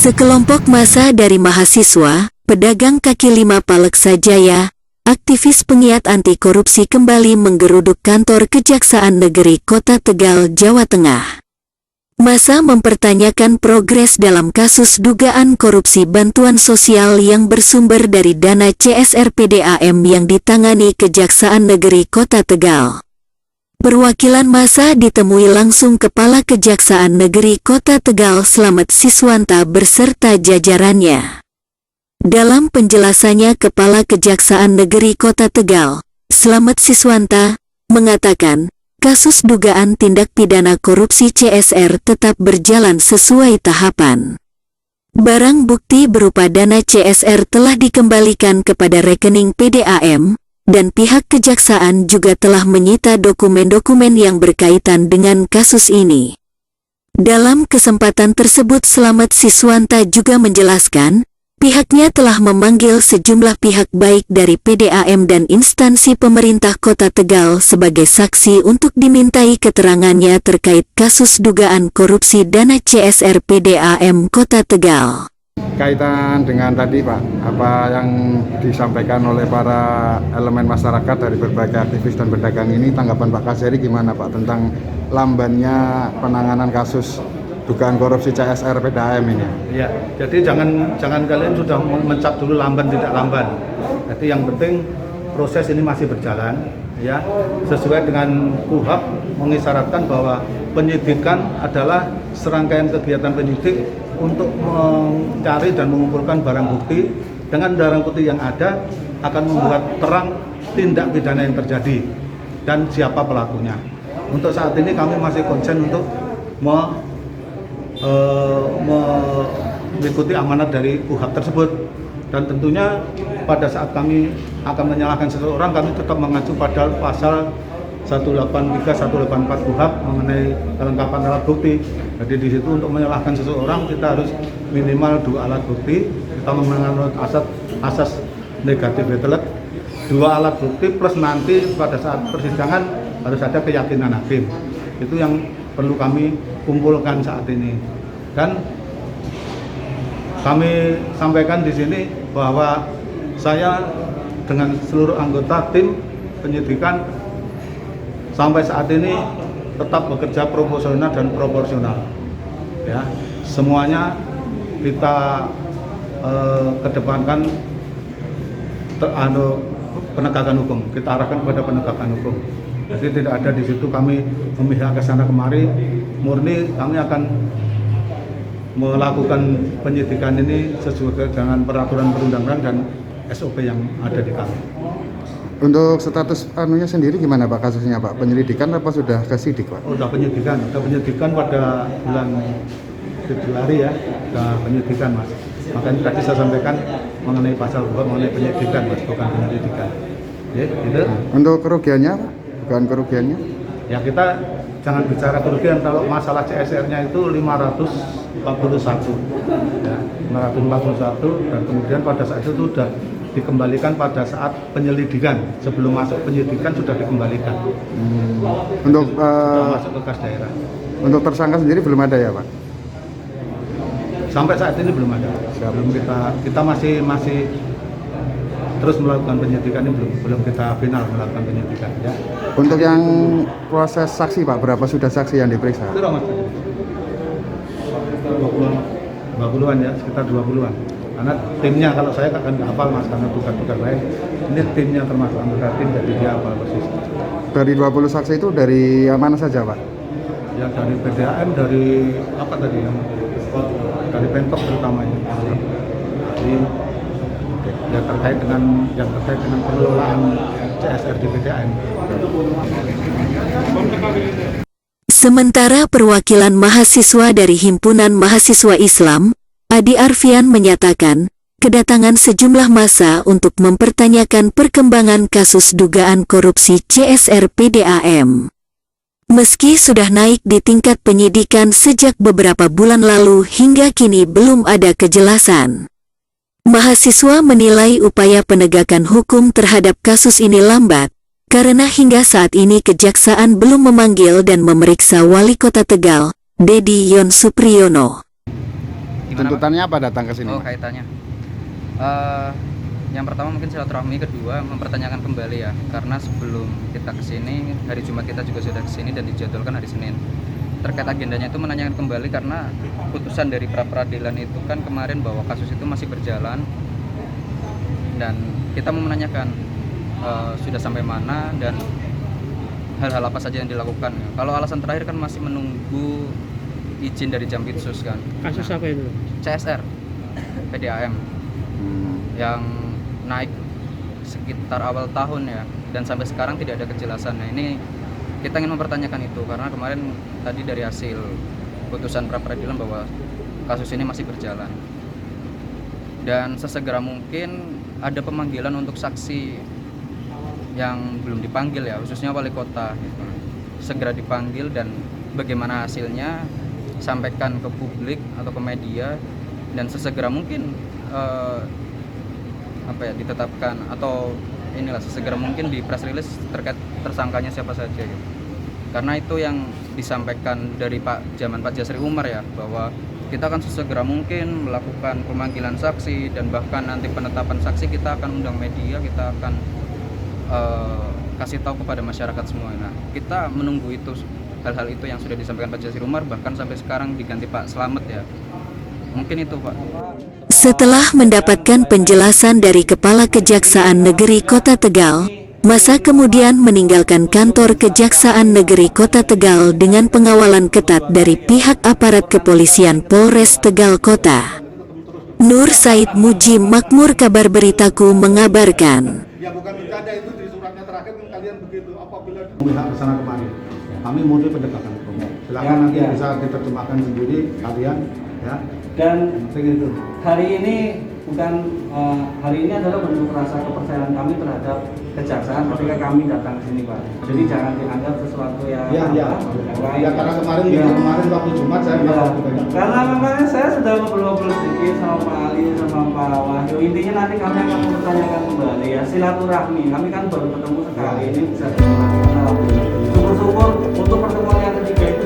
Sekelompok massa dari mahasiswa, pedagang kaki lima Paleksa Jaya, aktivis penggiat anti korupsi kembali menggeruduk kantor Kejaksaan Negeri Kota Tegal, Jawa Tengah. Massa mempertanyakan progres dalam kasus dugaan korupsi bantuan sosial yang bersumber dari dana CSR PDAM yang ditangani Kejaksaan Negeri Kota Tegal. Perwakilan massa ditemui langsung Kepala Kejaksaan Negeri Kota Tegal Slamet Siswanta beserta jajarannya. Dalam penjelasannya, Kepala Kejaksaan Negeri Kota Tegal, Slamet Siswanta, mengatakan, kasus dugaan tindak pidana korupsi CSR tetap berjalan sesuai tahapan. Barang bukti berupa dana CSR telah dikembalikan kepada rekening PDAM, dan pihak kejaksaan juga telah menyita dokumen-dokumen yang berkaitan dengan kasus ini. Dalam kesempatan tersebut, Slamet Siswanta juga menjelaskan, pihaknya telah memanggil sejumlah pihak baik dari PDAM dan instansi pemerintah Kota Tegal sebagai saksi untuk dimintai keterangannya terkait kasus dugaan korupsi dana CSR PDAM Kota Tegal. Kaitan dengan tadi Pak, apa yang disampaikan oleh para elemen masyarakat dari berbagai aktivis dan pedagang ini, tanggapan Pak Kaseri gimana Pak tentang lambannya penanganan kasus dugaan korupsi CSR PDAM ini? Ya, jadi jangan kalian sudah mencap dulu lamban tidak lamban. Jadi yang penting proses ini masih berjalan, ya, sesuai dengan KUHP mengisyaratkan bahwa penyidikan adalah serangkaian kegiatan penyidik untuk mencari dan mengumpulkan barang bukti. Dengan barang bukti yang ada akan membuat terang tindak pidana yang terjadi dan siapa pelakunya. Untuk saat ini kami masih konsen untuk mengikuti amanat dari KUHP tersebut, dan tentunya pada saat kami akan menyalahkan seseorang, kami tetap mengacu pada pasal 183, 184 KUHP mengenai kelengkapan alat bukti. Jadi di situ untuk menyalahkan seseorang kita harus minimal 2 alat bukti. Kita menganut asas negatif betelet, 2 alat bukti plus nanti pada saat persidangan harus ada keyakinan hakim. Itu yang perlu kami kumpulkan saat ini. Dan kami sampaikan di sini bahwa saya dengan seluruh anggota tim penyidikan sampai saat ini tetap bekerja profesional dan proporsional. Ya, semuanya kita kedepankan penegakan hukum. Kita arahkan kepada penegakan hukum. Jadi tidak ada di situ kami memihak ke sana kemari. Murni kami akan melakukan penyidikan ini sesuai dengan peraturan perundang-undangan dan SOP yang ada di kami. Untuk status anunya sendiri gimana Pak kasusnya Pak? Penyelidikan apa sudah ke sidik Pak? Sudah penyidikan pada bulan Februari ya, sudah penyidikan Mas. Makanya tadi saya sampaikan mengenai pasal 2 mengenai penyidikan Mas, bukan penyelidikan. Ya, gitu. Untuk kerugiannya Pak? Bukan kerugiannya? Ya kita jangan bicara kerugian, kalau masalah CSR-nya itu 541. Ya, 541 dan kemudian pada saat itu sudah dikembalikan pada saat penyelidikan. Sebelum masuk penyidikan sudah dikembalikan. Untuk masuk ke kas daerah. Untuk tersangka sendiri belum ada ya Pak? Sampai saat ini belum ada. Belum kita masih terus melakukan penyidikan ini, belum kita final melakukan penyidikan ya. Untuk yang proses saksi Pak, berapa sudah saksi yang diperiksa? Itu Mas. 20-an ya, sekitar 20-an. Karena timnya, kalau saya akan hafal Mas, karena tugas-tugas lain. Ini timnya termasuk anggota tim, jadi dia hafal persis. Dari 20 saksi itu dari mana saja Pak? Ya dari PDAM, dari apa tadi yang dari Pemkab terutamanya. Jadi yang terkait dengan pengelolaan CSR di PDAM. Sementara perwakilan mahasiswa dari Himpunan Mahasiswa Islam, Adi Arfian menyatakan, kedatangan sejumlah massa untuk mempertanyakan perkembangan kasus dugaan korupsi CSR PDAM. Meski sudah naik di tingkat penyidikan sejak beberapa bulan lalu, hingga kini belum ada kejelasan. Mahasiswa menilai upaya penegakan hukum terhadap kasus ini lambat, karena hingga saat ini Kejaksaan belum memanggil dan memeriksa Wali Kota Tegal, Dedi Yon Supriyono. tuntutannya apa datang ke sini? Oh, kaitannya. Yang pertama mungkin silaturahmi, kedua mempertanyakan kembali ya, karena sebelum kita ke sini hari Jumat kita juga sudah ke sini dan dijadwalkan hari Senin. Terkait agendanya itu menanyakan kembali karena putusan dari pra peradilan itu kan kemarin bahwa kasus itu masih berjalan, dan kita mau menanyakan sudah sampai mana dan hal-hal apa saja yang dilakukan. Kalau alasan terakhir kan masih menunggu izin dari Jampitsus kan. Kasus apa itu? CSR PDAM yang naik sekitar awal tahun ya, dan sampai sekarang tidak ada kejelasan. Nah, ini kita ingin mempertanyakan itu karena kemarin tadi dari hasil putusan pra peradilan bahwa kasus ini masih berjalan, dan sesegera mungkin ada pemanggilan untuk saksi yang belum dipanggil ya, khususnya wali kota gitu. Segera dipanggil dan bagaimana hasilnya sampaikan ke publik atau ke media, dan sesegera mungkin ditetapkan atau inilah sesegera mungkin di press release terkait tersangkanya siapa saja gitu. Karena itu yang disampaikan dari Pak Jasri Umar ya, bahwa kita akan sesegera mungkin melakukan pemanggilan saksi dan bahkan nanti penetapan saksi kita akan undang media, kita akan kasih tahu kepada masyarakat semua. Nah, kita menunggu itu, hal-hal itu yang sudah disampaikan Pak Jasri Umar, bahkan sampai sekarang diganti Pak Slamet ya. Mungkin itu Pak. Setelah mendapatkan penjelasan dari Kepala Kejaksaan Negeri Kota Tegal, masa kemudian meninggalkan kantor Kejaksaan Negeri Kota Tegal dengan pengawalan ketat dari pihak aparat kepolisian Polres Tegal Kota. Nur Said Muji Makmur Kabar Beritaku mengabarkan. Ya bukan bercanda, itu di suratnya terakhir kan kalian begitu, apabila pihak kesana kemari kami murni penegakan hukum. Silakan nanti bisa diterjemahkan sendiri kalian ya. Dan itu hari ini adalah bentuk rasa kepercayaan kami terhadap kejaksaan ketika kami datang ke sini, Pak. Jadi jangan dianggap sesuatu yang ya karena kemarin waktu Jumat saya waktu banyak. Karena makanya saya sudah ngobrol-ngobrol sedikit sama Pak Ali sama Pak Wahyu. Intinya nanti kami akan mempertanyakan kembali ya, silaturahmi. Kami kan baru ketemu sekali ini bisa dilakukan. Syukur-syukur untuk pertemuan yang ketiga itu